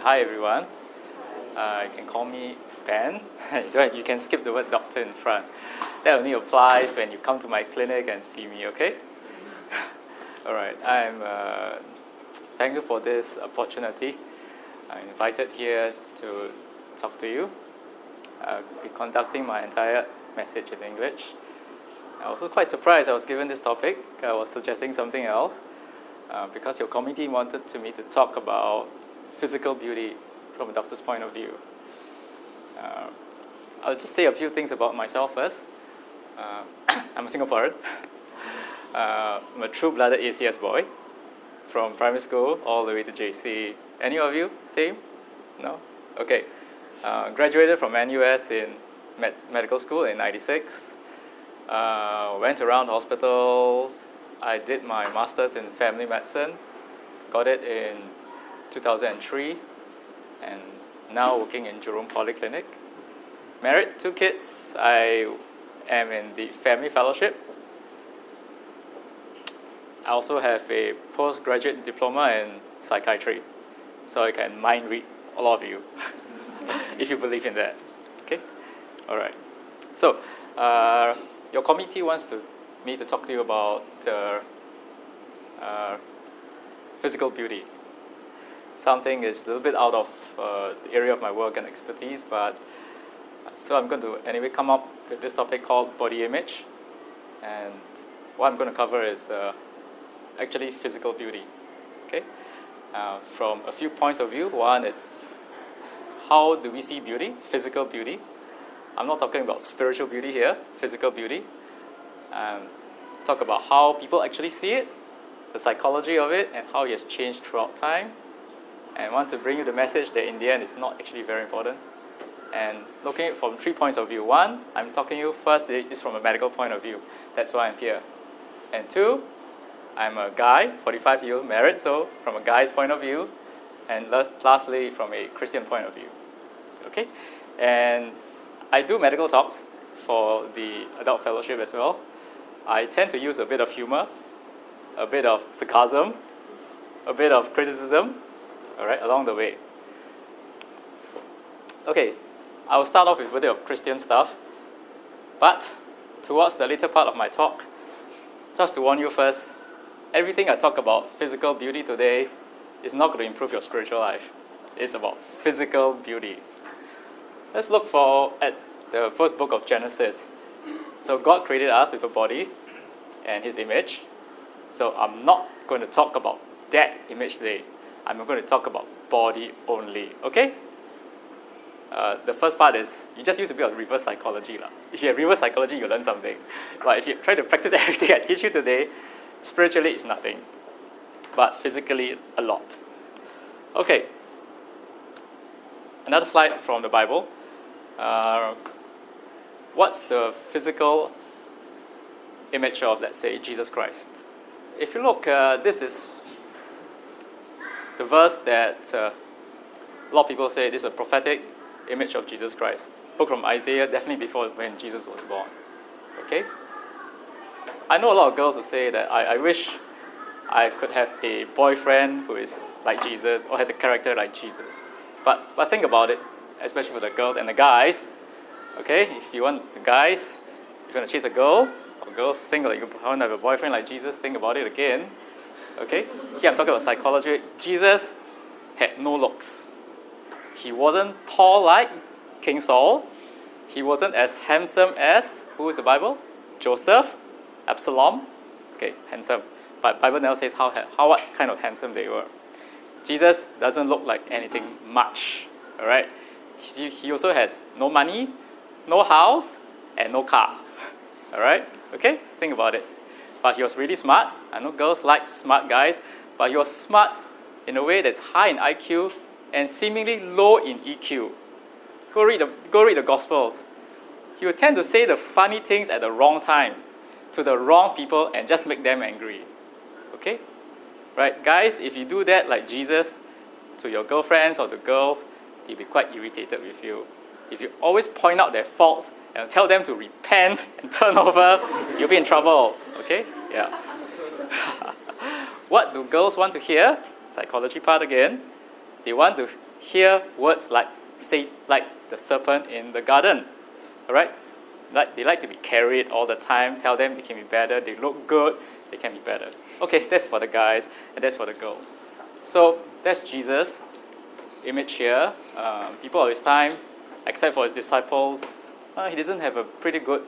hi everyone. You can call me Ben. You can skip the word doctor in front. That only applies when you come to my clinic and see me, okay? All right, I'm thankful for this opportunity. I'm invited here to talk to you. I'll be conducting my entire message in English. I was also quite surprised I was given this topic. I was suggesting something else because your committee wanted me to talk about physical beauty from a doctor's point of view. I'll just say a few things about myself first. I'm a Singaporean. I'm a true-blooded ACS boy from primary school all the way to JC. Any of you? Same? No? Okay. Graduated from NUS in medical school in '96. Went around hospitals. I did my master's in family medicine. Got it in 2003. And now working in Jurong Polyclinic. Married, 2 kids. I am in the family fellowship. I also have a postgraduate diploma in psychiatry. So I can mind read all of you, if you believe in that. Okay? All right. So, your committee wants me to talk to you about physical beauty. Something is a little bit out of the area of my work and expertise, but so I'm going to anyway come up with this topic called body image. And what I'm going to cover is actually physical beauty. Okay? From a few points of view. One, it's how do we see beauty, physical beauty. I'm not talking about spiritual beauty here, physical beauty. Talk about how people actually see it, the psychology of it, and how it has changed throughout time. And I want to bring you the message that in the end it's not actually very important. And looking at it from 3 points of view. One, I'm talking to you first is from a medical point of view. That's why I'm here. And 2, I'm a guy, 45 years old, married, so from a guy's point of view. And lastly, from a Christian point of view. Okay? And I do medical talks for the adult fellowship as well. I tend to use a bit of humor, a bit of sarcasm, a bit of criticism, all right, along the way. Okay, I will start off with a bit of Christian stuff, but towards the later part of my talk, just to warn you first, everything I talk about physical beauty today is not going to improve your spiritual life. It's about physical beauty. Let's look at the first book of Genesis. So God created us with a body and His image. So I'm not going to talk about that image today. I'm going to talk about body only. Okay? The first part is you just use a bit of reverse psychology. If you have reverse psychology, you learn something. But if you try to practice everything I teach you today, spiritually it's nothing. But physically, a lot. Okay. Another slide from the Bible. What's the physical image of, let's say, Jesus Christ? If you look, this is the verse that a lot of people say this is a prophetic image of Jesus Christ. Book from Isaiah, definitely before when Jesus was born. Okay? I know a lot of girls who say that I wish I could have a boyfriend who is like Jesus or has a character like Jesus. But think about it, especially for the girls and the guys. Okay, if you want the guys, if you want to chase a girl, or girls think like you want to have a boyfriend like Jesus, think about it again. Okay? Yeah, I'm talking about psychology. Jesus had no looks. He wasn't tall like King Saul. He wasn't as handsome as, who is the Bible? Joseph, Absalom. Okay, handsome. But Bible never says what kind of handsome they were. Jesus doesn't look like anything much. All right? He also has no money, no house, and no car. All right? Okay? Think about it. But he was really smart. I know girls like smart guys, but he was smart in a way that's high in IQ and seemingly low in EQ. Go read the Gospels. He would tend to say the funny things at the wrong time to the wrong people and just make them angry. Okay? Right? Guys, if you do that like Jesus to your girlfriends or to girls, they'll be quite irritated with you. If you always point out their faults and tell them to repent and turn over, you'll be in trouble. Okay? Yeah. What do girls want to hear? Psychology part again. They want to hear words like the serpent in the garden. All right? They like to be carried all the time. Tell them they can be better. They look good. They can be better. Okay, that's for the guys, and that's for the girls. So that's Jesus' image here. People of his time, except for his disciples, he doesn't have a pretty good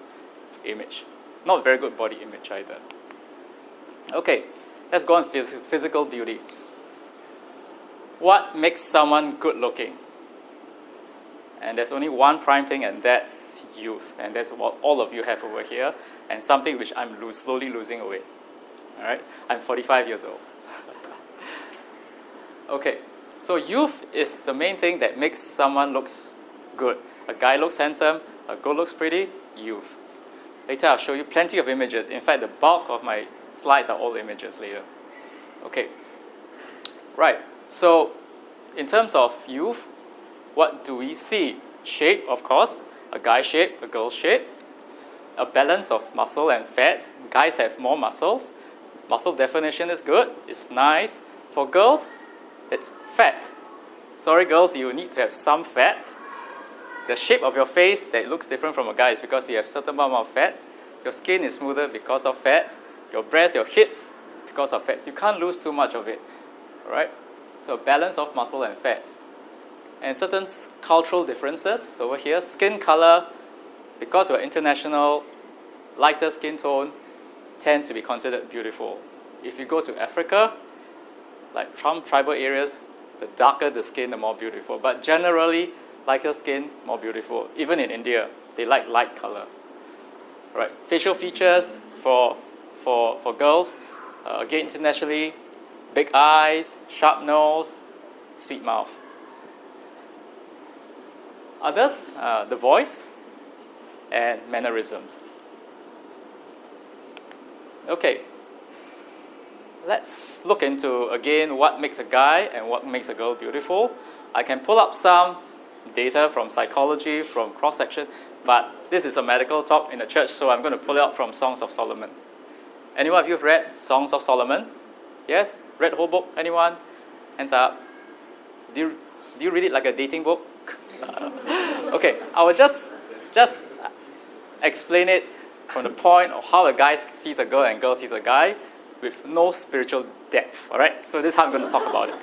image. Not very good body image either. Okay, let's go on physical beauty. What makes someone good looking? And there's only one prime thing, and that's youth. And that's what all of you have over here, and something which I'm slowly losing away. All right, I'm 45 years old. Okay, so youth is the main thing that makes someone looks good. A guy looks handsome, a girl looks pretty, youth. Later I'll show you plenty of images. In fact, the bulk of my slides are all images later. Okay, right, so in terms of youth, what do we see? Shape, of course, a guy shape, a girl shape, a balance of muscle and fats. Guys have more muscles. Muscle definition is good, it's nice. For girls, it's fat. Sorry girls, you need to have some fat. The shape of your face that looks different from a guy is because you have certain amount of fats. Your skin is smoother because of fats. Your breasts, your hips, because of fats. You can't lose too much of it. Alright? So balance of muscle and fats. And certain cultural differences over here. Skin color, because we're international, lighter skin tone tends to be considered beautiful. If you go to Africa, like tribal areas, the darker the skin, the more beautiful. But generally, lighter skin, more beautiful. Even in India, they like light color. Right. Facial features for girls, again internationally, big eyes, sharp nose, sweet mouth. Others, the voice and mannerisms. Okay, let's look into, again, what makes a guy and what makes a girl beautiful. I can pull up some data from psychology, from cross-section, but this is a medical talk in the church, so I'm going to pull it up from Songs of Solomon. Anyone of you have read Songs of Solomon? Yes? Read the whole book? Anyone? Hands up. Do you read it like a dating book? Okay, I will just explain it from the point of how a guy sees a girl and girl sees a guy with no spiritual depth. All right? So this is how I'm going to talk about it.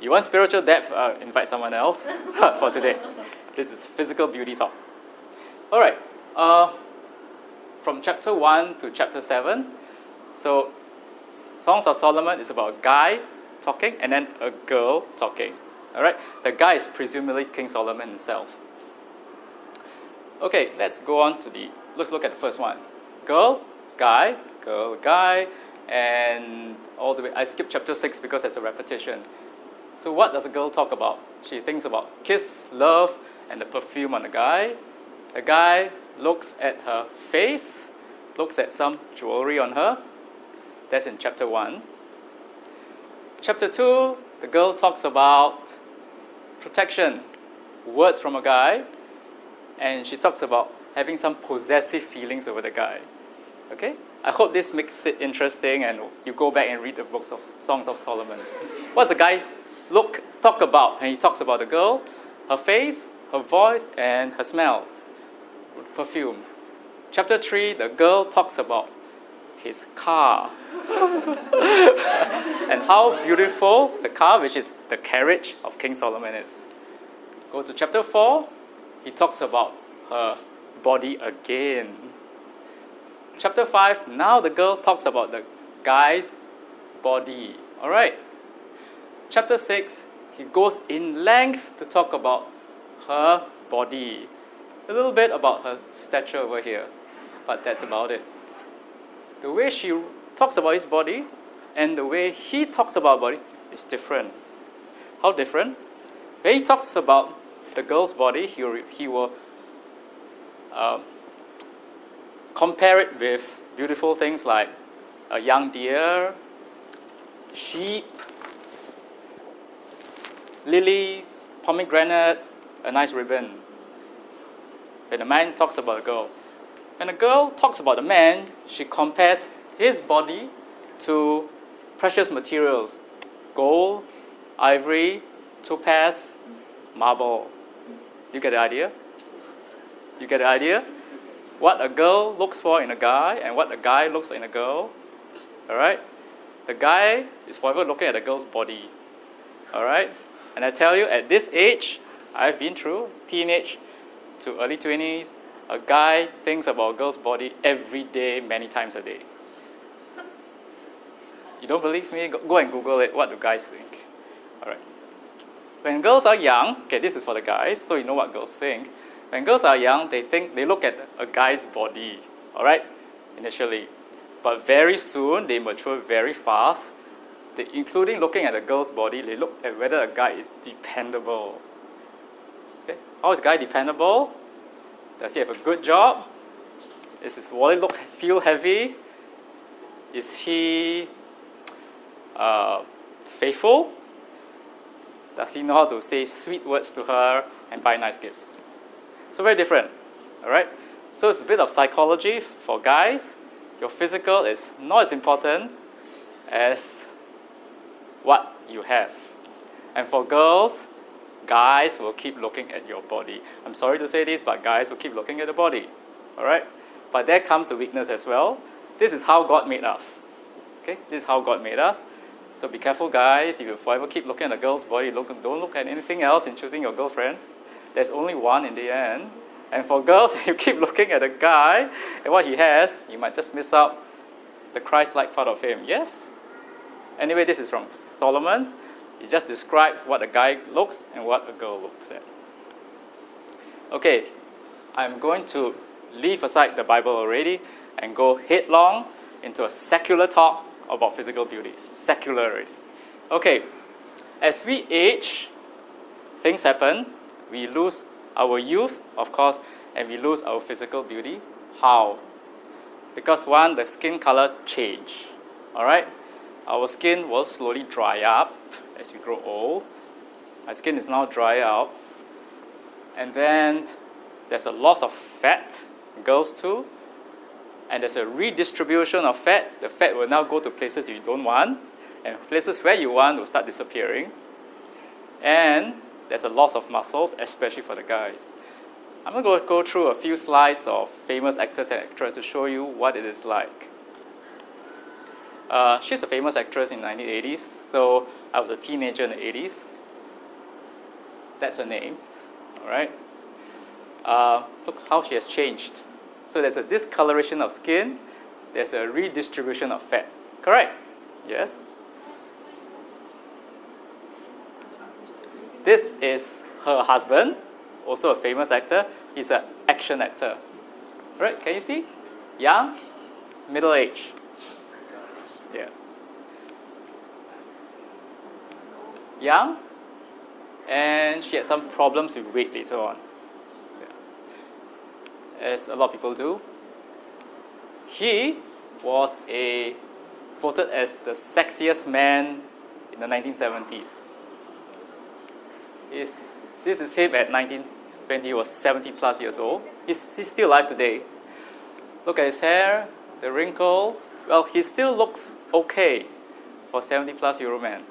You want spiritual depth? Invite someone else for today. This is physical beauty talk. All right. From chapter 1 to chapter 7. So Songs of Solomon is about a guy talking and then a girl talking. All right? The guy is presumably King Solomon himself. Okay, let's look at the first one. Girl, guy, and all the way. I skipped chapter 6 because it's a repetition. So what does a girl talk about? She thinks about kiss, love, and the perfume on the guy. The guy looks at her face, looks at some jewelry on her. That's in chapter 1. Chapter 2, the girl talks about protection, words from a guy, and she talks about having some possessive feelings over the guy. Okay? I hope this makes it interesting and you go back and read the books of Songs of Solomon. What's the guy talk about? And he talks about the girl, her face, her voice, and her smell, perfume. Chapter 3, the girl talks about his car and how beautiful the car, which is the carriage of King Solomon, is. Go to chapter 4, he talks about her body again. Chapter 5, now the girl talks about the guy's body. All right. Chapter 6, he goes in length to talk about her body. A little bit about her stature over here, but that's about it. The way she talks about his body and the way he talks about body is different. How different? When he talks about the girl's body, he will compare it with beautiful things like a young deer, sheep, lilies, pomegranate, a nice ribbon. When a man talks about a girl. When a girl talks about a man, she compares his body to precious materials, gold, ivory, topaz, marble. You get the idea? You get the idea? What a girl looks for in a guy and what a guy looks for in a girl. All right? The guy is forever looking at the girl's body. All right? And I tell you, at this age, I've been through teenage to early 20s, a guy thinks about a girl's body every day, many times a day. You don't believe me? Go and Google it. What do guys think? All right. When girls are young, okay, this is for the guys, so you know what girls think. When girls are young, they look at a guy's body, all right, initially. But very soon, they mature very fast. Including looking at a girl's body, they look at whether a guy is dependable. Okay? How is a guy dependable? Does he have a good job? Is his wallet feel heavy? Is he faithful? Does he know how to say sweet words to her and buy nice gifts? So very different, all right? So it's a bit of psychology for guys. Your physical is not as important as what you have. And for girls, guys will keep looking at your body. I'm sorry to say this, but guys will keep looking at the body, all right? But there comes the weakness as well. This is how God made us, okay? This is how God made us. So be careful, guys. If you forever keep looking at a girl's body, don't look at anything else in choosing your girlfriend. There's only one in the end. And for girls, if you keep looking at a guy and what he has, you might just miss out the Christ-like part of him. Yes? Anyway, this is from Solomon's. It just describes what a guy looks and what a girl looks at. Okay, I'm going to leave aside the Bible already and go headlong into a secular talk about physical beauty. Secular already. Okay, as we age, things happen. We lose our youth, of course, and we lose our physical beauty. How? Because one, the skin color change. All right? Our skin will slowly dry up as we grow old. My skin is now dry out. And then there's a loss of fat, girls too. And there's a redistribution of fat. The fat will now go to places you don't want, and places where you want will start disappearing. And there's a loss of muscles, especially for the guys. I'm going to go through a few slides of famous actors and actresses to show you what it is like. She's a famous actress in the 1980s, so I was a teenager in the 80s. That's her name, all right? Look how she has changed. So there's a discoloration of skin, there's a redistribution of fat. Correct? Yes? This is her husband, also a famous actor. He's an action actor. Right? Can you see? Young, middle age. Yeah. Young, and she had some problems with weight later on. As a lot of people do. He was voted as the sexiest man in the 1970s. This is him at 19 when he was 70 plus years old. He's still alive today. Look at his hair, the wrinkles. Well, he still looks okay for 70 plus year old man.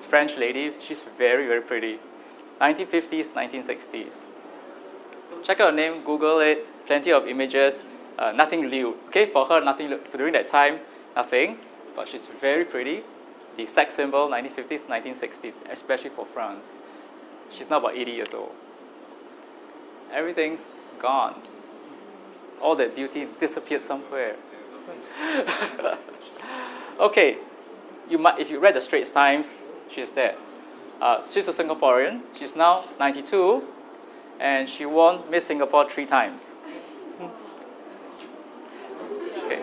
French lady, she's very, very pretty. 1950s, 1960s. Check out her name, Google it, plenty of images, nothing lewd. Okay, for her, nothing lewd. During that time, nothing, but she's very pretty. The sex symbol, 1950s, 1960s, especially for France. She's now about 80 years old. Everything's gone. All that beauty disappeared somewhere. Okay, if you read the Straits Times, she's there. She's a Singaporean. She's now 92, and she won Miss Singapore 3 times. Okay.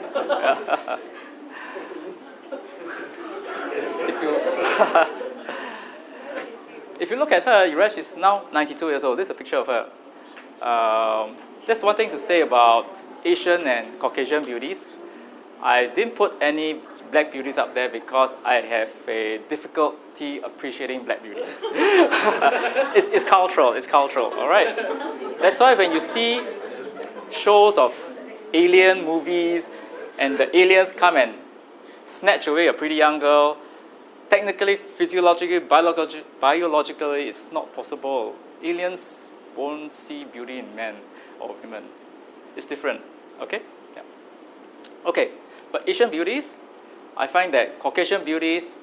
If you look at her, you realize she's now 92 years old. This is a picture of her. Just one thing to say about Asian and Caucasian beauties. I didn't put any black beauties up there because I have a difficulty appreciating black beauties. It's cultural, all right? That's why when you see shows of alien movies and the aliens come and snatch away a pretty young girl. Technically, physiologically, biologically, it's not possible. Aliens won't see beauty in men or women. It's different, okay? Yeah. Okay, but Asian beauties, I find that Caucasian beauties,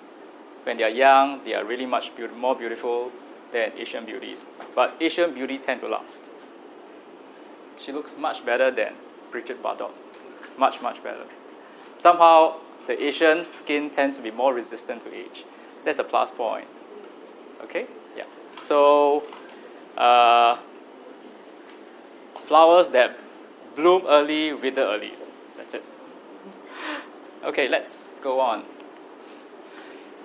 when they are young, they are really much more beautiful than Asian beauties. But Asian beauty tend to last. She looks much better than Bridget Bardot. Much, much better. Somehow, the Asian skin tends to be more resistant to age. That's a plus point. Okay? Yeah. So, flowers that bloom early, wither early. That's it. Okay, let's go on.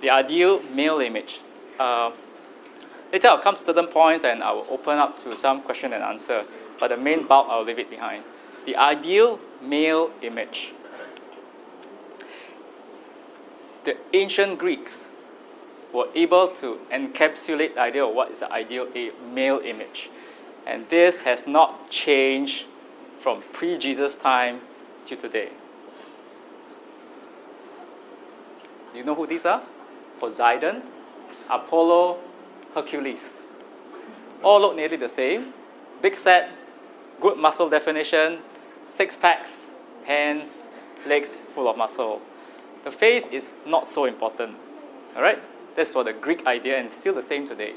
The ideal male image. Later I'll come to certain points and I will open up to some question and answer. But the main bulk, I'll leave it behind. The ideal male image. The ancient Greeks were able to encapsulate the idea of what is the ideal male image. And this has not changed from pre-Jesus time to today. Do you know who these are? Poseidon, Apollo, Hercules. All look nearly the same. Big set, good muscle definition, six packs, hands, legs full of muscle. The face is not so important. All right? That's for the Greek idea and still the same today.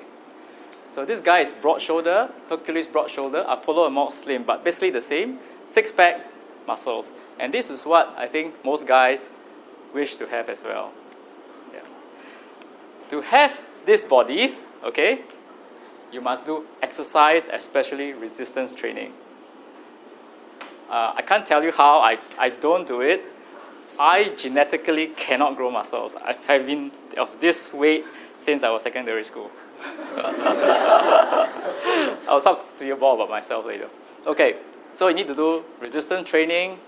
So this guy is broad shoulder, Hercules broad shoulder, Apollo are more slim, but basically the same, six pack muscles. And this is what I think most guys wish to have as well. Yeah. To have this body, okay, you must do exercise, especially resistance training. I can't tell you how, I don't do it. I genetically cannot grow muscles. I've been of this weight since I was secondary school. I'll talk to you more about myself later. Okay, so you need to do resistance training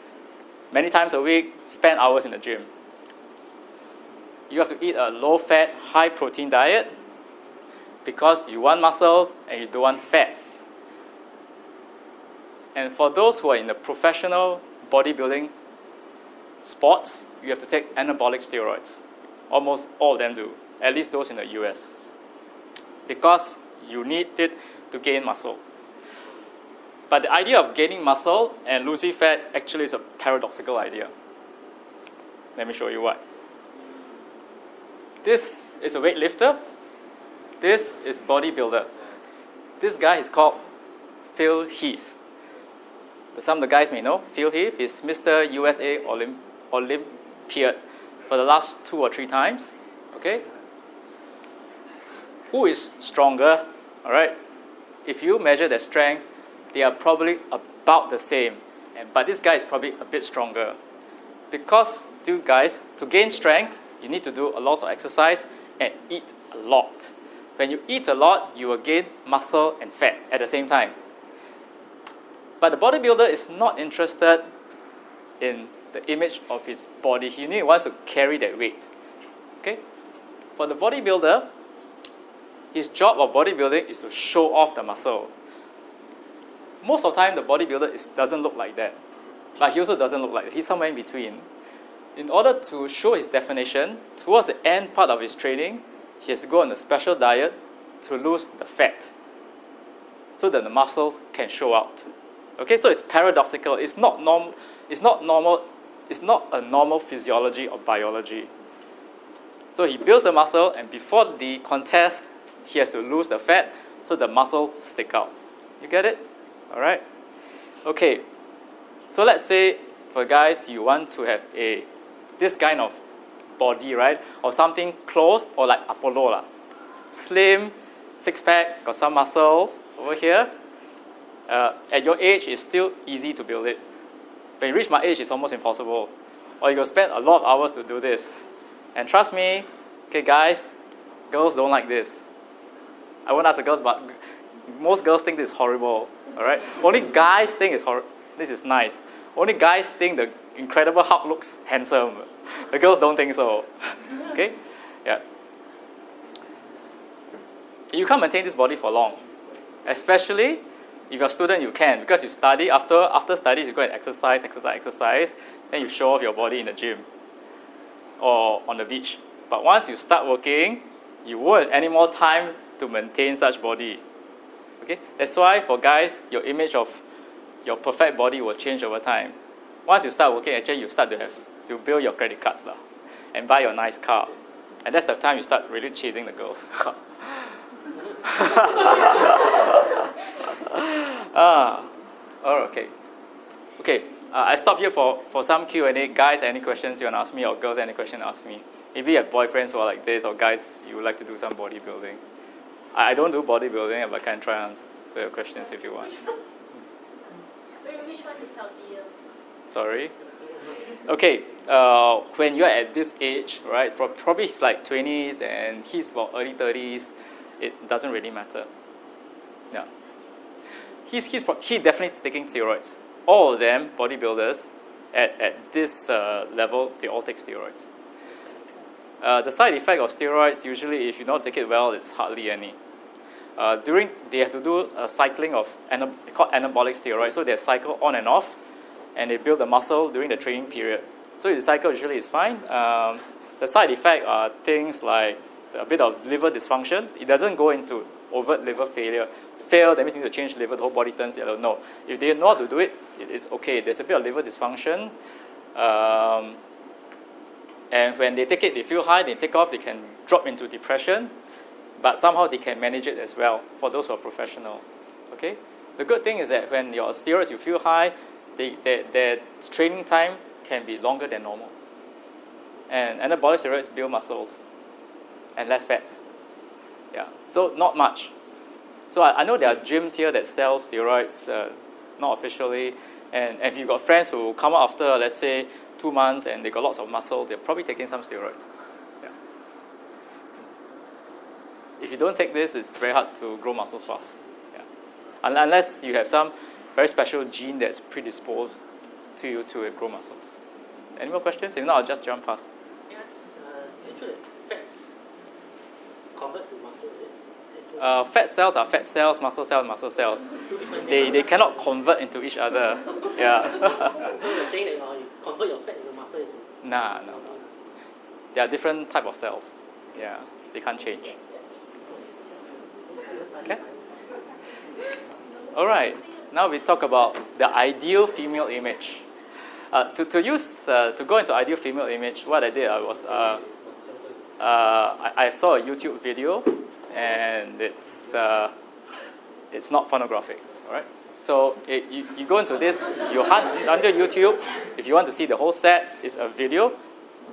many times a week, spend hours in the gym. You have to eat a low-fat, high-protein diet because you want muscles and you don't want fats. And for those who are in the professional bodybuilding sports, you have to take anabolic steroids. Almost all of them do, at least those in the US. Because you need it to gain muscle. But the idea of gaining muscle and losing fat actually is a paradoxical idea. Let me show you why. This is a weightlifter. This is bodybuilder. This guy is called Phil Heath. Some of the guys may know. Phil Heath is Mr. USA Olympiad for the last 2 or 3 times. Okay? Who is stronger? All right? If you measure their strength, they are probably about the same. But this guy is probably a bit stronger. Because, you guys, to gain strength, you need to do a lot of exercise and eat a lot. When you eat a lot, you will gain muscle and fat at the same time. But the bodybuilder is not interested in the image of his body. He wants to carry that weight. Okay? For the bodybuilder, his job of bodybuilding is to show off the muscle. Most of the time, the bodybuilder doesn't look like that. But he also doesn't look like that. He's somewhere in between. In order to show his definition, towards the end part of his training, he has to go on a special diet to lose the fat so that the muscles can show out. Okay, so it's paradoxical. It's not normal. It's not a normal physiology or biology. So he builds the muscle, and before the contest, he has to lose the fat so the muscle stick out. You get it? All right. Okay. So let's say for guys, you want to have this kind of body, right, or something close, or like Apollo lah. Slim, six-pack, got some muscles over here. At your age, it's still easy to build it. When you reach my age, it's almost impossible. Or you will spend a lot of hours to do this. And trust me, okay, guys, girls don't like this. I won't ask the girls, but most girls think this is horrible. All right. Only guys think this is nice. Only guys think the Incredible Hulk looks handsome. The girls don't think so. Okay? Yeah. You can't maintain this body for long. Especially if you're a student, you can. Because you study, after studies, you go and exercise. Then you show off your body in the gym. or on the beach. But once you start working, you won't have any more time to maintain such body. Okay? That's why for guys, your image of your perfect body will change over time. Once you start working, actually you start to have to build your credit cards and buy your nice car. And that's the time you start really chasing the girls. Okay. Okay, I stop here for some Q&A. Guys, any questions you want to ask me, or girls, any question to ask me? Maybe you have boyfriends who are like this, or guys, you would like to do some bodybuilding. I don't do bodybuilding, but I can try and answer your questions if you want. Which one is healthier? Sorry? Okay, when you're at this age, right, probably it's like 20s and he's about early 30s, it doesn't really matter. Yeah. He definitely is taking steroids. All of them, bodybuilders, at this level, they all take steroids. The side effect of steroids, usually if you don't take it well, it's hardly any. They have to do a cycling of called anabolic steroids, so they cycle on and off, and they build the muscle during the training period. So the cycle usually is fine. The side effect are things like a bit of liver dysfunction. It doesn't go into overt liver failure. Fail, that means you need to change liver, the whole body turns yellow. No. If they know how to do it, it's okay. There's a bit of liver dysfunction. And when they take it, they feel high, they take off, they can drop into depression. But somehow they can manage it as well for those who are professional. Okay? The good thing is that when your steroids, you feel high, their training time can be longer than normal. And anabolic steroids build muscles and less fats. Yeah, so not much. So I know there are gyms here that sell steroids, not officially. And if you've got friends who come out after, let's say, 2 months and they got lots of muscle, they're probably taking some steroids. Yeah. If you don't take this, it's very hard to grow muscles fast. Yeah. Unless you have some very special gene that's predisposed to you to grow muscles. Any more questions? If not, I'll just jump past. Yes. Is it true that fats convert to muscle? Is it true? Fat cells are fat cells, muscle cells. They cannot convert into each other. Yeah. So you're saying that you convert your fat into muscle? No. There are different type of cells. Yeah, they can't change. Okay. All right. Now we talk about the ideal female image. To go into ideal female image, what I did I saw a YouTube video, and it's not pornographic. All right. So you go into this, you hunt under YouTube. If you want to see the whole set, it's a video.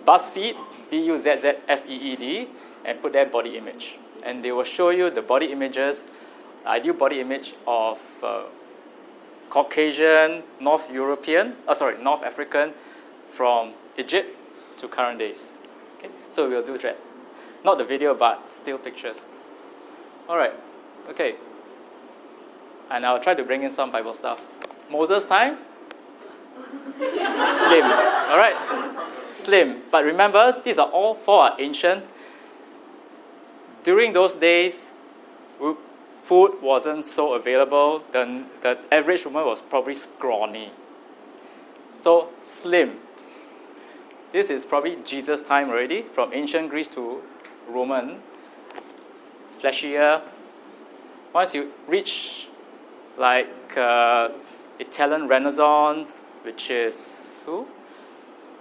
BuzzFeed, BuzzFeed, and put their body image, and they will show you the body images, the ideal body image of Caucasian, North African, from Egypt to current days. Okay, so we'll do that. Not the video, but still pictures. All right. Okay. And I'll try to bring in some Bible stuff. Moses' time? Slim. All right? Slim. But remember, these are all four are ancient. During those days, food wasn't so available. The average woman was probably scrawny. So, slim. This is probably Jesus' time already, from ancient Greece to Roman. Fleshier. Once you reach like Italian Renaissance, which is who?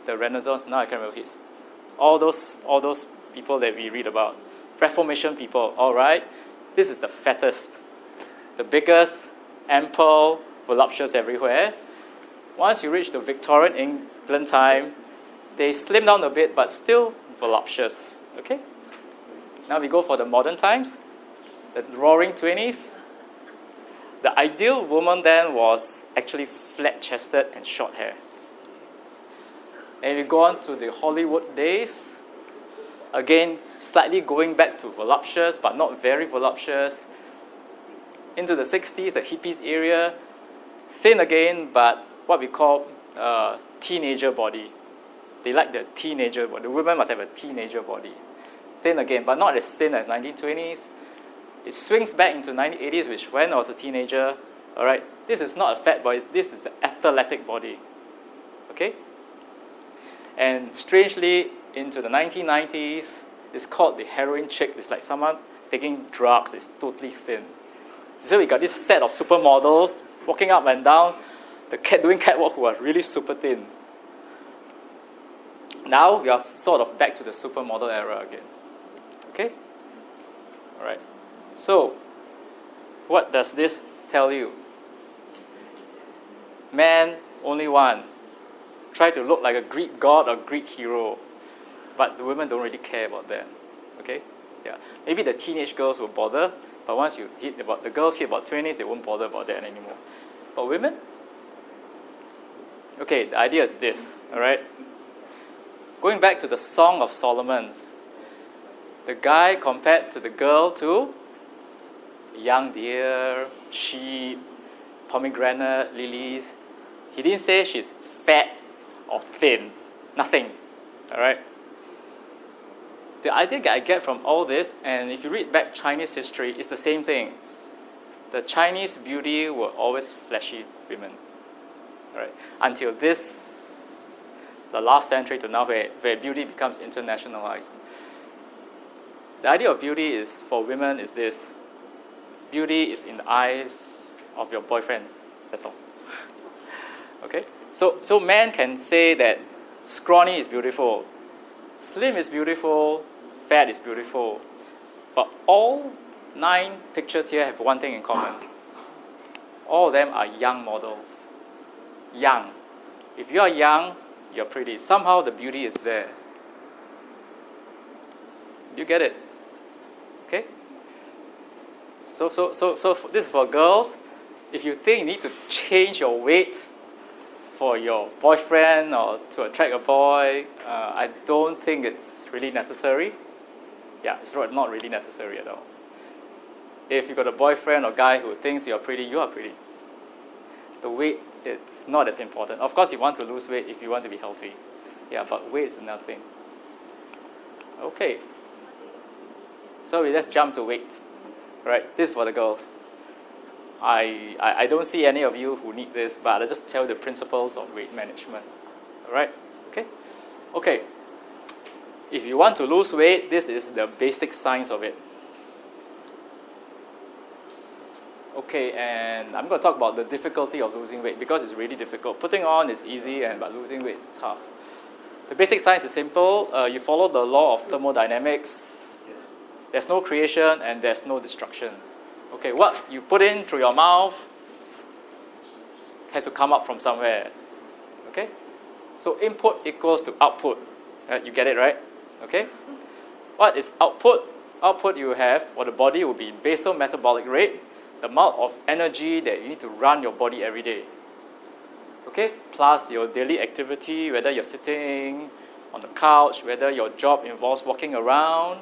The Renaissance. Now I can't remember his. All those people that we read about, Reformation people. All right, this is the fattest, the biggest, ample, voluptuous everywhere. Once you reach the Victorian England time, they slim down a bit, but still voluptuous. Okay. Now we go for the modern times, the Roaring 20s. The ideal woman then was actually flat-chested and short hair. And we go on to the Hollywood days. Again, slightly going back to voluptuous, but not very voluptuous. Into the 60s, the hippies area. Thin again, but what we call teenager body. They like the teenager body. The women must have a teenager body. Thin again, but not as thin as 1920s. It swings back into 1980s, which when I was a teenager, all right, this is not a fat body, this is the athletic body, okay? And strangely, into the 1990s, it's called the heroin chick. It's like someone taking drugs. It's totally thin. So we got this set of supermodels walking up and down, doing catwalk who are really super thin. Now we are sort of back to the supermodel era again. Okay? All right. So, what does this tell you? Man, only one. Try to look like a Greek god or Greek hero. But the women don't really care about that. Okay? Yeah. Maybe the teenage girls will bother, but once you hit about the girls hit about 20s, they won't bother about that anymore. But women? Okay, the idea is this, all right? Going back to the Song of Solomon, the guy compared to the girl to young deer, sheep, pomegranate, lilies. He didn't say she's fat or thin. Nothing. All right? The idea that I get from all this, and if you read back Chinese history, it's the same thing. The Chinese beauty were always fleshy women. All right? Until the last century to now, where beauty becomes internationalized. The idea of beauty is for women is this. Beauty is in the eyes of your boyfriends. That's all. Okay? So men can say that scrawny is beautiful, slim is beautiful, fat is beautiful. But all 9 pictures here have one thing in common. All of them are young models. Young. If you are young, you're pretty. Somehow the beauty is there. Do you get it? Okay? So this is for girls. If you think you need to change your weight for your boyfriend or to attract a boy, I don't think it's really necessary. Yeah, it's not really necessary at all. If you've got a boyfriend or guy who thinks you're pretty, you are pretty. The weight, it's not as important. Of course, you want to lose weight if you want to be healthy. Yeah, but weight is nothing. Okay. So we just jump to weight. Right, this is for the girls. I don't see any of you who need this, but I'll just tell you the principles of weight management. All right? Okay. If you want to lose weight, this is the basic science of it. Okay, and I'm going to talk about the difficulty of losing weight because it's really difficult. Putting on is easy, but losing weight is tough. The basic science is simple. You follow the law of thermodynamics. There's no creation and there's no destruction. Okay, what you put in through your mouth has to come up from somewhere. Okay? So input equals to output. You get it, right? Okay? What is output? Output you have for the body will be basal metabolic rate, the amount of energy that you need to run your body every day. Okay? Plus your daily activity, whether you're sitting on the couch, whether your job involves walking around,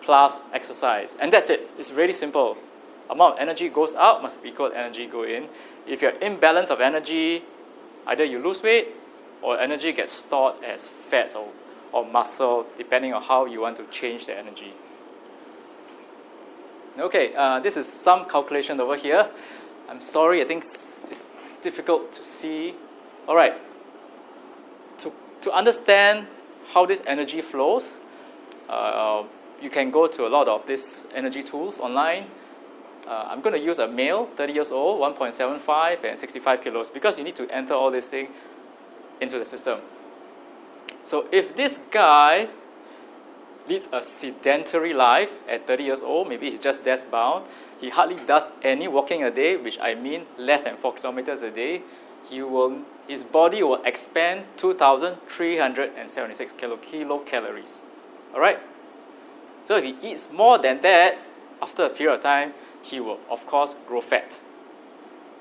plus exercise. And that's it. It's really simple. Amount of energy goes out must be equal to energy go in. If you're imbalance of energy, either you lose weight or energy gets stored as fats or muscle, depending on how you want to change the energy. Okay, this is some calculation over here. I'm sorry, I think it's difficult to see. All right. To understand how this energy flows, you can go to a lot of these energy tools online. I'm going to use a male, 30 years old, 1.75 and 65 kilos because you need to enter all this thing into the system. So if this guy leads a sedentary life at 30 years old, maybe he's just desk bound, he hardly does any walking a day, which I mean less than 4 kilometers a day, his body will expend 2,376 kilocalories. All right? So if he eats more than that, after a period of time, he will, of course, grow fat.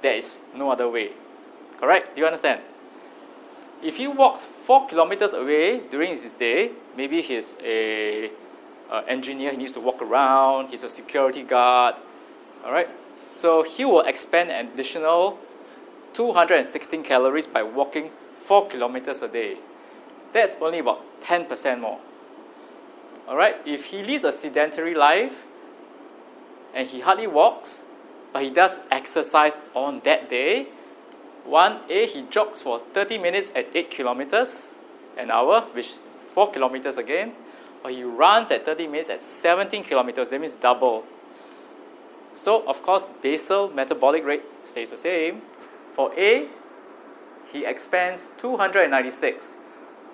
There is no other way. Correct? Do you understand? If he walks 4 kilometers away during his day, maybe he's an engineer, he needs to walk around, he's a security guard, all right? So he will expend an additional 216 calories by walking 4 kilometers a day. That's only about 10% more. All right? If he leads a sedentary life and he hardly walks, but he does exercise on that day, he jogs for 30 minutes at 8 kilometers an hour, which 4 kilometers again, or he runs at 30 minutes at 17 kilometers, that means double. So, of course, basal metabolic rate stays the same. For A, he expends 296.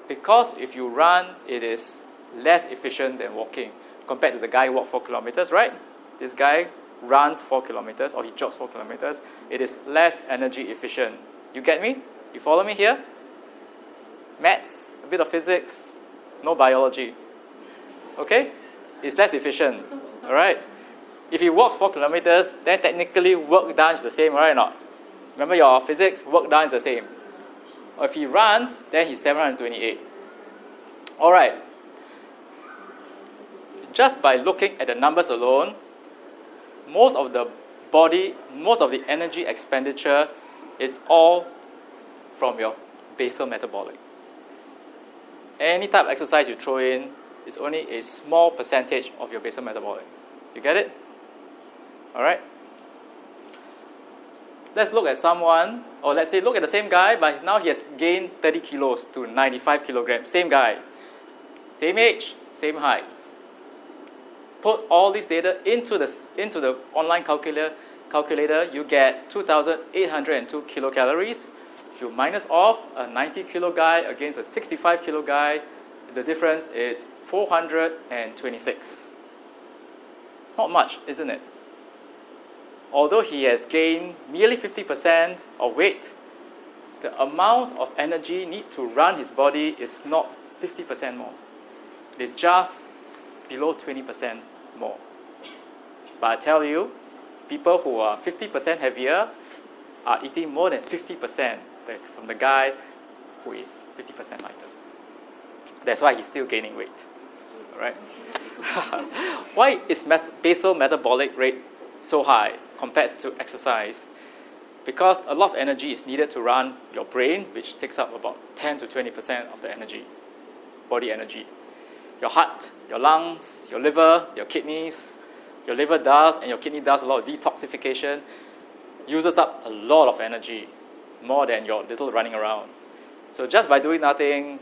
Because if you run, it is less efficient than walking compared to the guy who walked 4 kilometers, right? This guy runs 4 kilometers or he jogs 4 kilometers. It is less energy efficient. You get me? You follow me here? Maths, a bit of physics, no biology. Okay? It's less efficient. All right? If he walks 4 kilometers, then technically work done is the same, right or not? Remember your physics? Work done is the same. Or if he runs, then he's 728. All right. Just by looking at the numbers alone, most of the energy expenditure is all from your basal metabolic. Any type of exercise you throw in is only a small percentage of your basal metabolic. You get it? All right? Let's look at someone, or let's say look at the same guy, but now he has gained 30 kilos to 95 kilograms. Same guy. Same age, same height. Put all this data into the online calculator, you get 2,802 kilocalories. If you minus off a 90 kilo guy against a 65 kilo guy, the difference is 426. Not much, isn't it? Although he has gained nearly 50% of weight, the amount of energy need to run his body is not 50% more. It is just below 20% more. But I tell you, people who are 50% heavier are eating more than 50% from the guy who is 50% lighter. That's why he's still gaining weight. All right? Why is basal metabolic rate so high compared to exercise? Because a lot of energy is needed to run your brain, which takes up about 10 to 20% of the energy, body energy. Your heart, your lungs, your liver, your kidneys. Your liver does and your kidney does a lot of detoxification, uses up a lot of energy, more than your little running around. So just by doing nothing,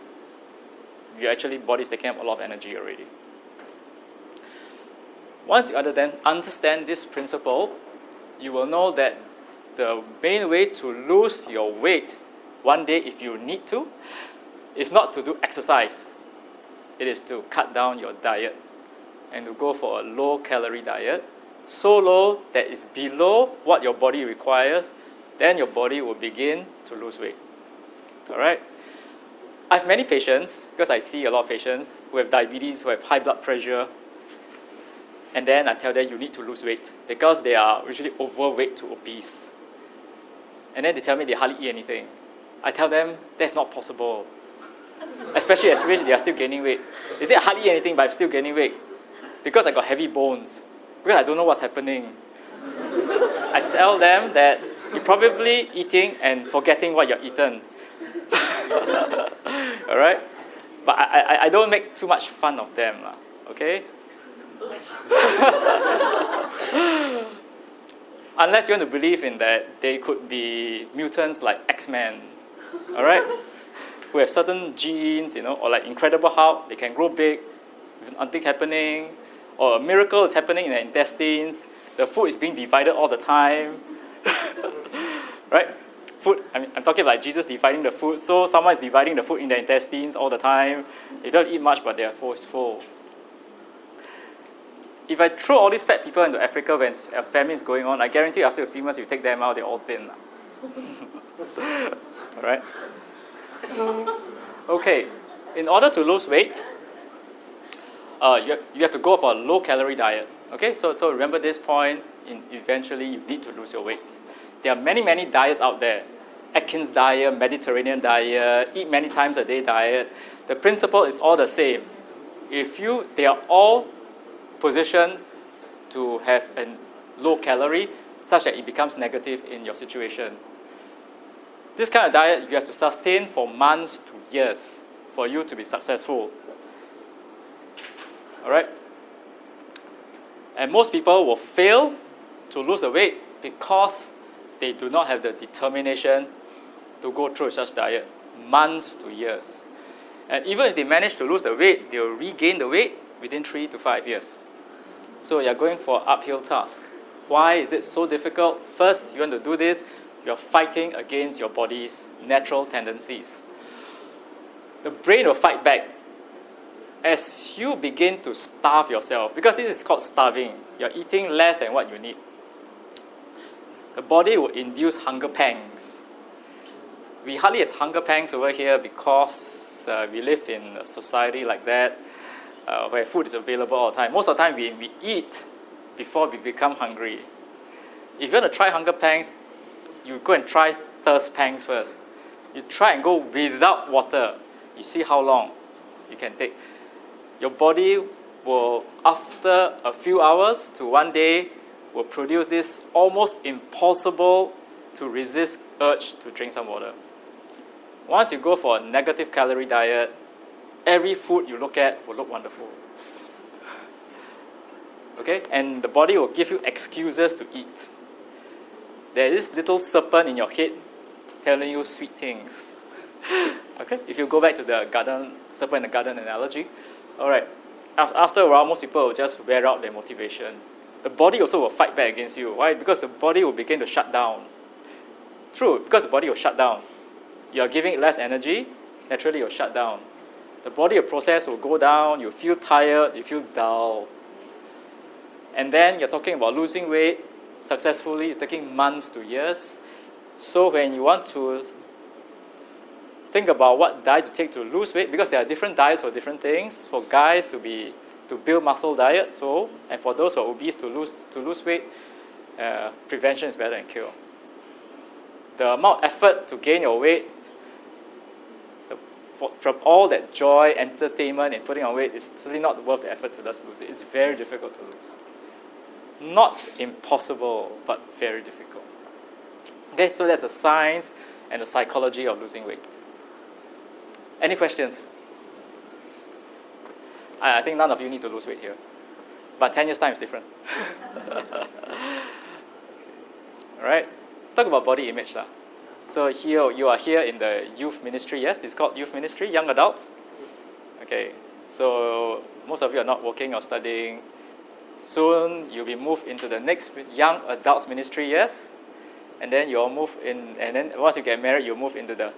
your body's taking up a lot of energy already. Once you understand this principle, you will know that the main way to lose your weight one day if you need to is not to do exercise. It is to cut down your diet and to go for a low-calorie diet, so low that it's below what your body requires, then your body will begin to lose weight. All right? I have many patients, because I see a lot of patients who have diabetes, who have high blood pressure, and then I tell them you need to lose weight because they are usually overweight to obese. And then they tell me they hardly eat anything. I tell them that's not possible. Especially as they are still gaining weight. They say I hardly eat anything, but I'm still gaining weight because I got heavy bones, because I don't know what's happening. I tell them that you're probably eating and forgetting what you've eaten. All right? But I don't make too much fun of them, okay? Unless you want to believe in that they could be mutants like X-Men, all right? Who have certain genes, or like Incredible Hulk, they can grow big with nothing happening, or a miracle is happening in the intestines, the food is being divided all the time, right? Food, I'm talking about Jesus dividing the food, so someone is dividing the food in their intestines all the time. They don't eat much, but their food is full. If I throw all these fat people into Africa when a famine is going on, I guarantee after a few months, you take them out, they're all thin. All right? Okay, in order to lose weight, you have to go for a low-calorie diet. Okay, so remember this point, eventually you need to lose your weight. There are many, many diets out there. Atkins diet, Mediterranean diet, eat many times a day diet. The principle is all the same. They are all positioned to have a low calorie such that it becomes negative in your situation. This kind of diet you have to sustain for months to years for you to be successful. All right? And most people will fail to lose the weight because they do not have the determination to go through such diet months to years. And even if they manage to lose the weight, they will regain the weight within 3 to 5 years. So you're going for an uphill task. Why is it so difficult? First, you want to do this, you're fighting against your body's natural tendencies. The brain will fight back as you begin to starve yourself, because this is called starving. You're eating less than what you need. The body will induce hunger pangs. We hardly have hunger pangs over here because we live in a society like that, where food is available all the time. Most of the time, we eat before we become hungry. If you want to try hunger pangs, you go and try thirst pangs first. You try and go without water. You see how long you can take. Your body will, after a few hours to one day, will produce this almost impossible to resist urge to drink some water. Once you go for a negative calorie diet, every food you look at will look wonderful. Okay? And the body will give you excuses to eat. There is this little serpent in your head telling you sweet things. Okay? If you go back to the serpent in the garden analogy, all right. After a while, most people will just wear out their motivation. The body also will fight back against you. Why? Because the body will begin to shut down. True, because the body will shut down. You are giving it less energy, naturally it will shut down. The body process will go down, you feel tired, you feel dull. And then you're talking about losing weight successfully, you're taking months to years. So when you want to think about what diet to take to lose weight, because there are different diets for different things. For guys to build muscle diet, and for those who are obese to lose weight, prevention is better than cure. The amount of effort to gain your weight, from all that joy, entertainment, and putting on weight, is certainly not worth the effort to just lose it. It's very difficult to lose. Not impossible, but very difficult. Okay, so that's the science and the psychology of losing weight. Any questions? I think none of you need to lose weight here. But 10 years' time is different. All right? Talk about body image. So here you are here in the youth ministry. Yes, it's called youth ministry, young adults. Okay, so most of you are not working or studying. Soon you'll be moved into the next young adults ministry, yes? And then you'll move in, and then once you get married, you'll move into the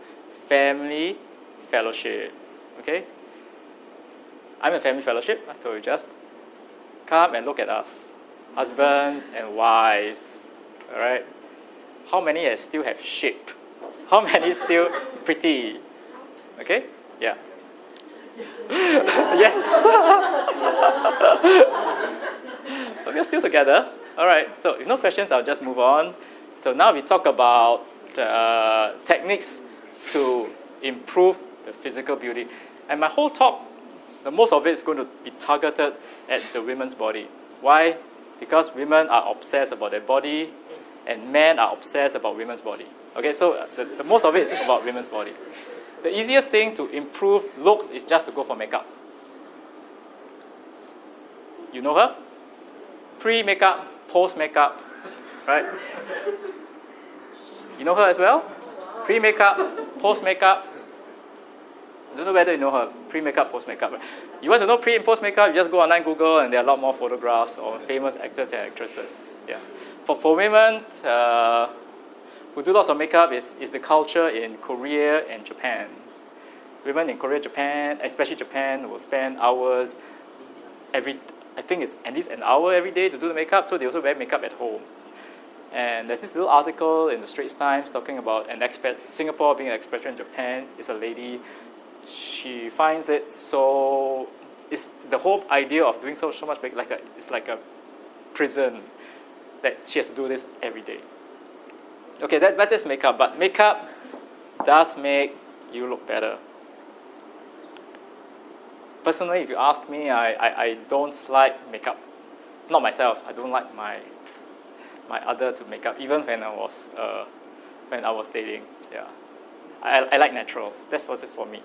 family fellowship. Okay? I'm in family fellowship, I told you just. Come and look at us. Husbands and wives. Alright? How many still have shape? How many still pretty? Okay? Yeah. Yes. We are still together. Alright, so if no questions, I'll just move on. So now we talk about techniques to improve the physical beauty. And my whole talk, the most of it is going to be targeted at the women's body. Why? Because women are obsessed about their body, and men are obsessed about women's body. Okay, so the most of it is about women's body. The easiest thing to improve looks is just to go for makeup. You know her? Pre-makeup, post-makeup, right? You know her as well? Pre-makeup, post-makeup. I don't know whether you know her. Pre-makeup, post-makeup. You want to know pre- and post-makeup, you just go online, Google, and there are a lot more photographs of famous actors and actresses. Yeah. For women who do lots of makeup, is the culture in Korea and Japan. Women in Korea, Japan, especially Japan, will spend hours I think it's at least an hour every day to do the makeup, so they also wear makeup at home. And there's this little article in the Straits Times talking about an expat, Singapore being an expatriate in Japan. Is a lady. She finds it so. It's the whole idea of doing so much makeup, it's like a prison that she has to do this every day. Okay, that is makeup, but makeup does make you look better. Personally, if you ask me, I don't like makeup. Not myself. I don't like my other to make up, even when I was dating. Yeah, I like natural. That's what it's for me.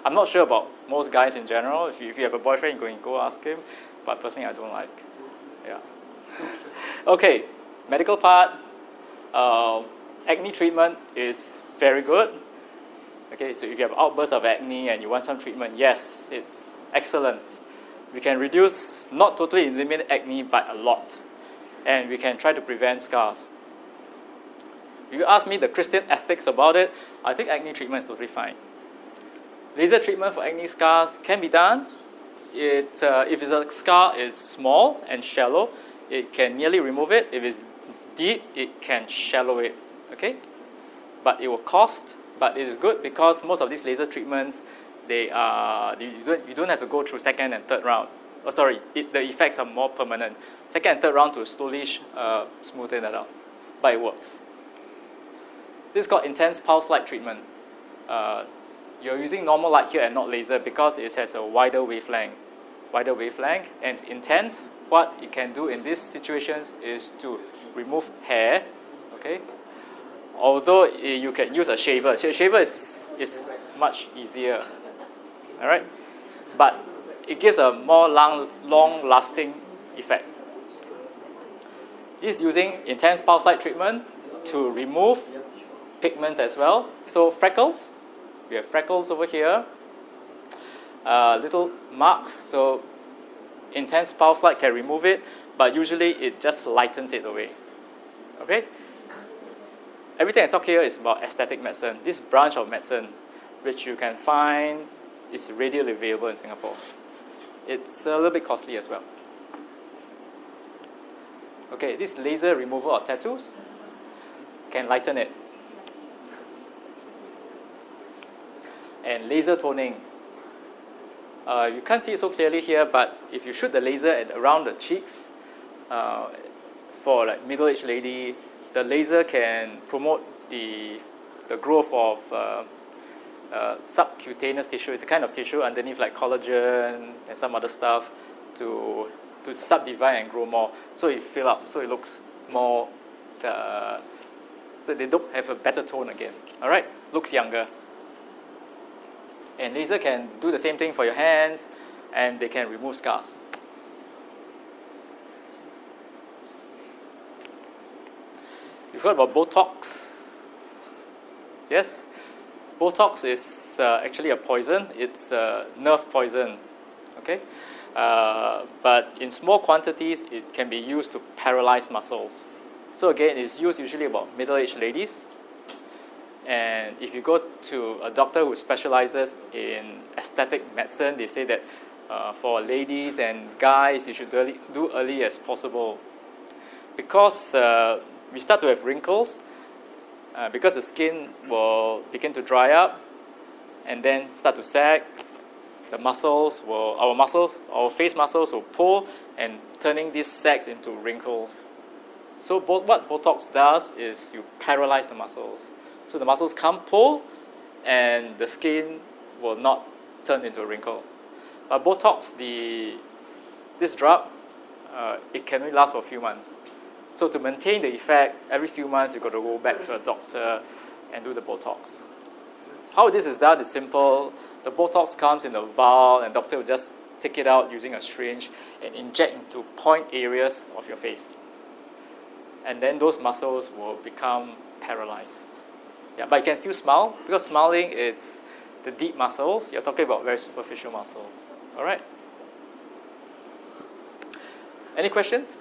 I'm not sure about most guys in general. If you have a boyfriend, go ask him. But personally, I don't like. Yeah. Okay, medical part. Acne treatment is very good. Okay, so if you have outbursts of acne and you want some treatment, yes, it's excellent. We can reduce, not totally eliminate acne, but a lot. And we can try to prevent scars. If you ask me the Christian ethics about it, I think acne treatment is totally fine. Laser treatment for acne scars can be done. If a scar is small and shallow, it can nearly remove it. If it's deep, it can shallow it. Okay? But it will cost, but it is good because most of these laser treatments, you don't have to go through second and third round. The effects are more permanent. Second and third round to slowly smoothen that out, but it works. This is called intense pulse light treatment. You're using normal light here and not laser because it has a wider wavelength, and it's intense. What it can do in these situations is to remove hair, okay? Although you can use a shaver. A shaver is much easier, all right? But it gives a more long-lasting effect. This is using intense pulse light treatment to remove pigments as well. So freckles, we have freckles over here, little marks. So intense pulse light can remove it, but usually it just lightens it away. Okay? Everything I talk here is about aesthetic medicine. This branch of medicine, which you can find, is readily available in Singapore. It's a little bit costly as well. Okay, this laser removal of tattoos can lighten it. And laser toning. You can't see it so clearly here, but if you shoot the laser around the cheeks, for like middle-aged lady, the laser can promote the growth of subcutaneous tissue. It's a kind of tissue underneath like collagen and some other stuff to subdivide and grow more. So it fill up, so it looks more, so they look, have a better tone again. All right, looks younger. And laser can do the same thing for your hands, and they can remove scars. You've heard about Botox? Yes? Botox is actually a poison. It's a nerve poison. Okay? But in small quantities, it can be used to paralyze muscles. So again, it's used usually about middle-aged ladies. And if you go to a doctor who specializes in aesthetic medicine, they say that for ladies and guys, you should do early as possible. Because we start to have wrinkles, because the skin will begin to dry up and then start to sag, our face muscles will pull and turning these sags into wrinkles. So what Botox does is you paralyze the muscles. So the muscles can't pull, and the skin will not turn into a wrinkle. But Botox, this drug, it can only last for a few months. So to maintain the effect, every few months you've got to go back to a doctor and do the Botox. How this is done is simple. The Botox comes in a vial, and the doctor will just take it out using a syringe and inject into point areas of your face. And then those muscles will become paralyzed. Yeah, but you can still smile, because smiling is the deep muscles. You're talking about very superficial muscles. All right? Any questions?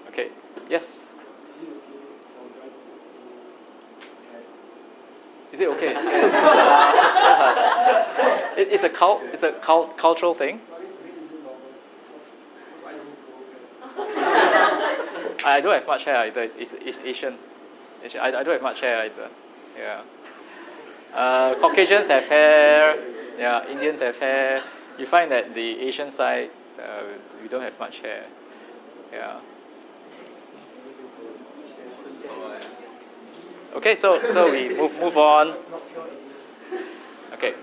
Okay. Yes? Is it okay? It's a cultural thing. I don't have much hair either. It's Asian. I don't have much hair either. Yeah. Caucasians have hair. Yeah. Indians have hair. You find that the Asian side, we don't have much hair. Yeah. Okay, so we move on. Okay.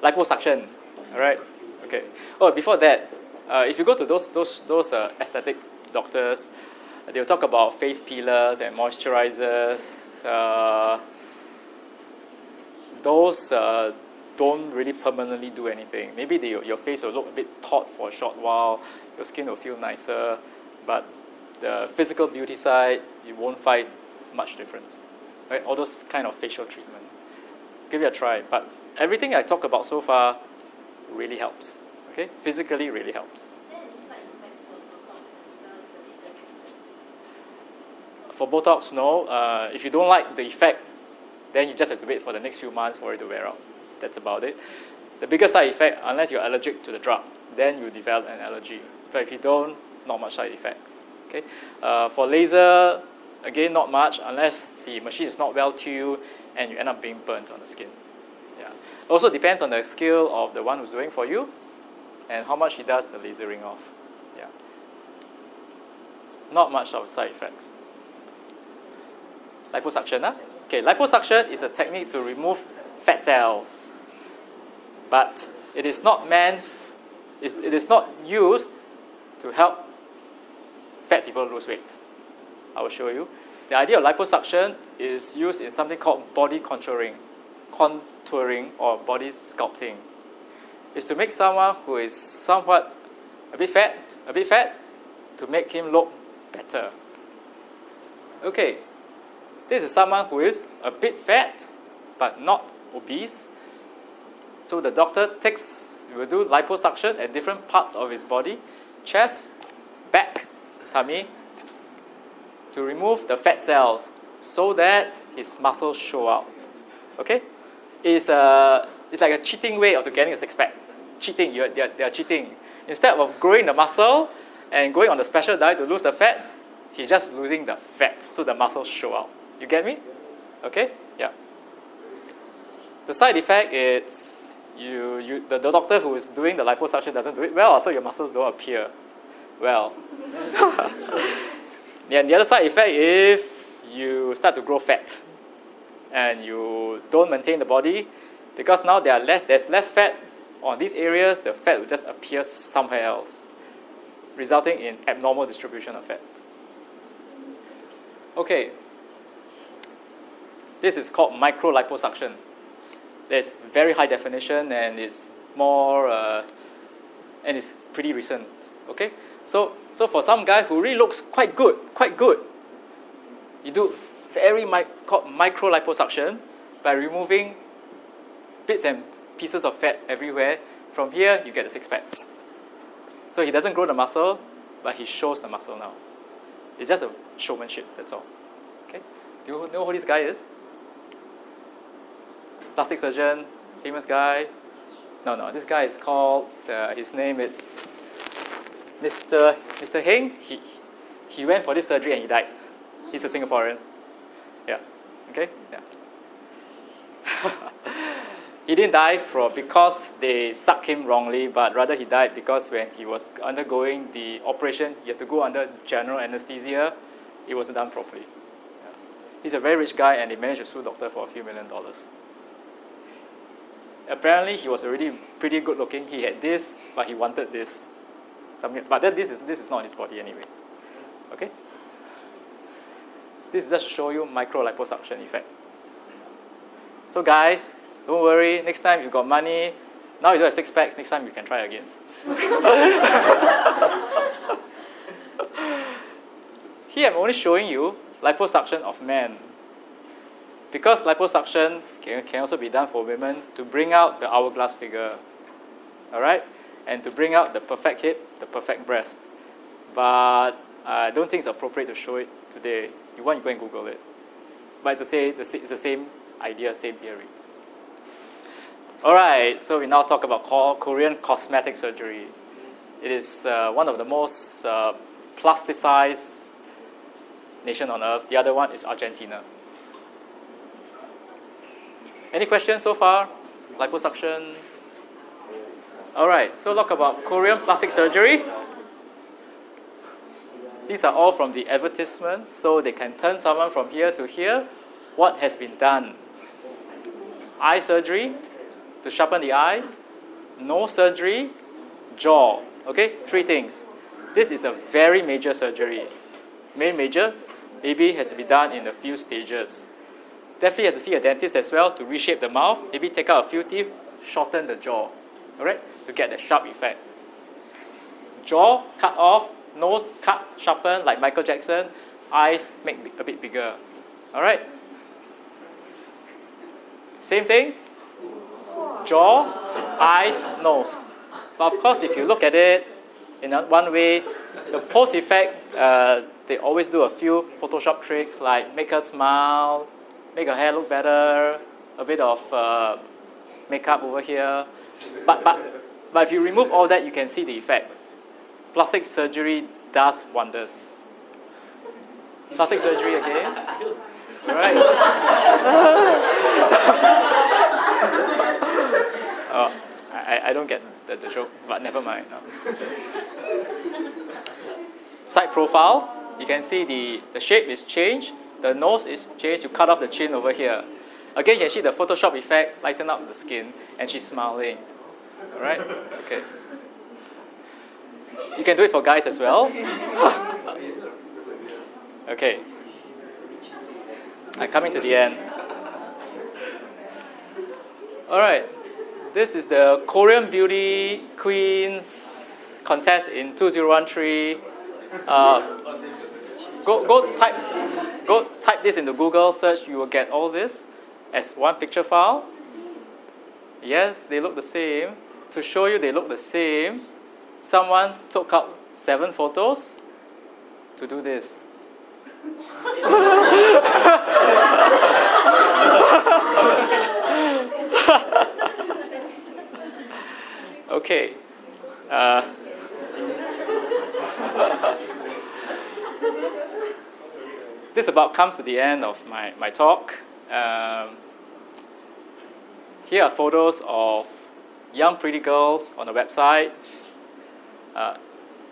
Liposuction. All right. Okay. Oh, before that, if you go to those aesthetic doctors, they'll talk about face peelers and moisturizers. Those don't really permanently do anything. Maybe your face will look a bit taut for a short while. Your skin will feel nicer, but the physical beauty side, you won't find much difference. Right? All those kind of facial treatment. give it a try. But everything I talked about so far really helps. Okay, physically really helps. Is there any side effects for Botox as well as the laser treatment? For Botox, no. If you don't like the effect, then you just have to wait for the next few months for it to wear out. That's about it. The biggest side effect, unless you're allergic to the drug, then you develop an allergy. But if you don't, not much side effects. Okay. For laser, again, not much unless the machine is not well tuned and you end up being burnt on the skin. Yeah. Also depends on the skill of the one who's doing for you and how much he does the lasering off. Yeah. Not much of side effects. Liposuction, huh? Okay, liposuction is a technique to remove fat cells, but it is not it is not used to help fat people lose weight. I will show you. The idea of liposuction is used in something called body contouring or body sculpting. It's to make someone who is somewhat a bit fat, to make him look better. Okay, this is someone who is a bit fat, but not obese. So the doctor will do liposuction at different parts of his body, chest, back, tummy, to remove the fat cells so that his muscles show out. Okay? It's like a cheating way of getting a six-pack. Cheating, they are cheating. Instead of growing the muscle and going on the special diet to lose the fat, he's just losing the fat so the muscles show out. You get me? Okay? Yeah. The side effect is the doctor who is doing the liposuction doesn't do it well, so your muscles don't appear well. Yeah, and the other side effect, if you start to grow fat and you don't maintain the body, because now there's less fat on these areas, the fat will just appear somewhere else, resulting in abnormal distribution of fat. Okay, this is called micro liposuction. There's very high definition and it's more and it's pretty recent. Okay, so for some guy who really looks quite good, you do called micro liposuction by removing bits and pieces of fat everywhere. From here, you get a six-pack. So he doesn't grow the muscle, but he shows the muscle now. It's just a showmanship, that's all. Okay, do you know who this guy is? Plastic surgeon, famous guy. No, this guy is called, his name is Mr. Heng. He went for this surgery and he died. He's a Singaporean. Yeah, okay, yeah. He didn't die because they sucked him wrongly, but rather he died because when he was undergoing the operation, you have to go under general anesthesia. It wasn't done properly. Yeah. He's a very rich guy and they managed to sue the doctor for a few $1 million. Apparently, he was already pretty good looking. He had this, but he wanted this. But then this is not in his body anyway. Okay? This is just to show you micro liposuction effect. So guys, don't worry. Next time you've got money, now you don't have six packs. Next time you can try again. Here I'm only showing you liposuction of men. Because liposuction can also be done for women to bring out the hourglass figure, all right, and to bring out the perfect hip, the perfect breast. But I don't think it's appropriate to show it today. You want, you go and Google it. But it's the same idea, same theory. All right, so we now talk about Korean cosmetic surgery. It is one of the most plasticized nation on earth. The other one is Argentina. Any questions so far? Liposuction? All right, so talk about Korean plastic surgery. These are all from the advertisements, so they can turn someone from here to here. What has been done? Eye surgery to sharpen the eyes, nose surgery, jaw. Okay, 3 things. This is a very major surgery. Major, maybe has to be done in a few stages. Definitely have to see a dentist as well to reshape the mouth, maybe take out a few teeth, shorten the jaw, all right, to get the sharp effect. Jaw cut off, nose cut, sharpen like Michael Jackson, eyes make a bit bigger, all right. Same thing. Jaw, eyes, nose. But of course, if you look at it in one way, the post effect, they always do a few Photoshop tricks like make her smile, make her hair look better, a bit of makeup over here. But if you remove all that, you can see the effect. Plastic surgery does wonders. Plastic surgery again. All right. Oh, I don't get the joke, but never mind. No. Side profile, you can see the shape is changed, the nose is changed, you cut off the chin over here. Again, you can see the Photoshop effect, lighten up the skin, and she's smiling. All right? Okay. You can do it for guys as well. Okay. I'm coming to the end. All right. This is the Korean Beauty Queens contest in 2013. Go type this into Google search. You will get all this as one picture file. Yes, they look the same. To show you they look the same, someone took out 7 photos to do this. Okay. This about comes to the end of my talk. Here are photos of young pretty girls on the website.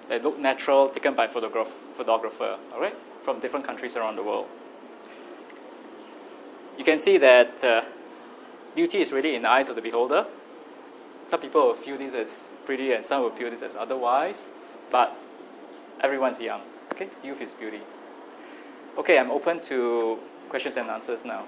They look natural, taken by photographer, all right, from different countries around the world. You can see that beauty is really in the eyes of the beholder. Some people will view this as pretty and some will view this as otherwise, but everyone's young, okay? Youth is beauty. Okay, I'm open to questions and answers now.